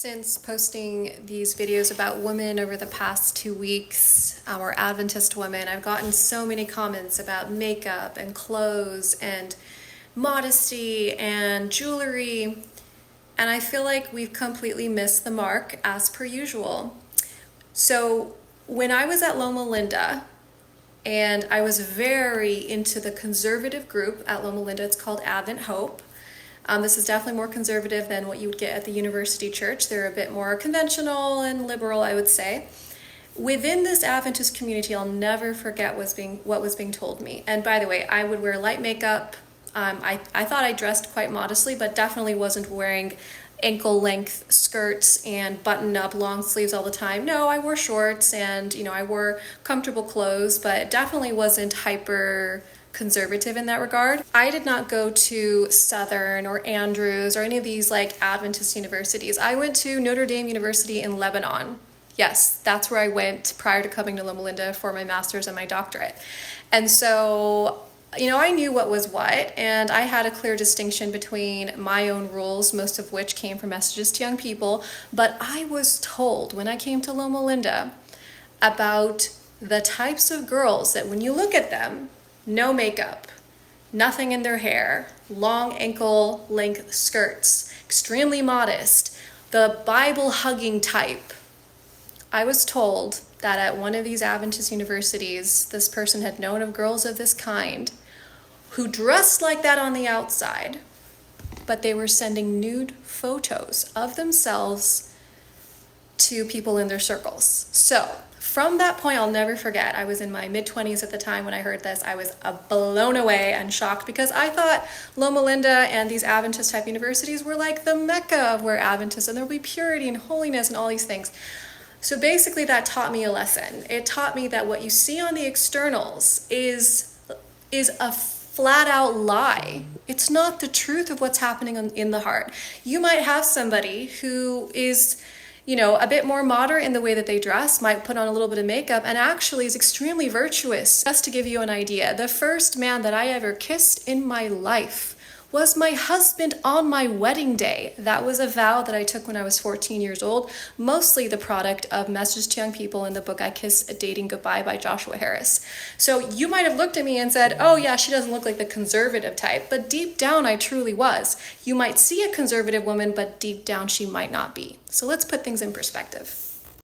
Since posting these videos about women over the past 2 weeks, our Adventist women, I've gotten so many comments about makeup and clothes and modesty and jewelry, and I feel like we've completely missed the mark as per usual. So when I was at Loma Linda, and I was very into the conservative group at Loma Linda, it's called Advent Hope. This is definitely more conservative than what you would get at the university church. They're a bit more conventional and liberal, I would say. Within this Adventist community, I'll never forget what was being told me. And by the way, I would wear light makeup. I thought I dressed quite modestly, but definitely wasn't wearing ankle-length skirts and button-up long sleeves all the time. No, I wore shorts and, I wore comfortable clothes, but definitely wasn't hyper conservative in that regard. I did not go to Southern or Andrews or any of these like Adventist universities. I went to Notre Dame University in Lebanon. Yes, that's where I went prior to coming to Loma Linda for my master's and my doctorate. And so, I knew what was what, and I had a clear distinction between my own rules, most of which came from messages to young people, but I was told when I came to Loma Linda about the types of girls that when you look at them, no makeup, nothing in their hair, long ankle length skirts, extremely modest, the Bible hugging type. I was told that at one of these Adventist universities, this person had known of girls of this kind who dressed like that on the outside, but they were sending nude photos of themselves to people in their circles. So from that point, I'll never forget, I was in my mid-20s at the time when I heard this. I was blown away and shocked because I thought Loma Linda and these Adventist type universities were like the Mecca of where Adventists, and there would be purity and holiness and all these things. So basically that taught me a lesson. It taught me that what you see on the externals is a flat out lie. It's not the truth of what's happening in the heart. You might have somebody who is a bit more modern in the way that they dress, might put on a little bit of makeup, and actually is extremely virtuous. Just to give you an idea, the first man that I ever kissed in my life was my husband on my wedding day. That was a vow that I took when I was 14 years old, mostly the product of Messages to Young People in the book I Kiss Dating Goodbye by Joshua Harris. So you might have looked at me and said, oh yeah, she doesn't look like the conservative type, but deep down I truly was. You might see a conservative woman, but deep down she might not be. So let's put things in perspective.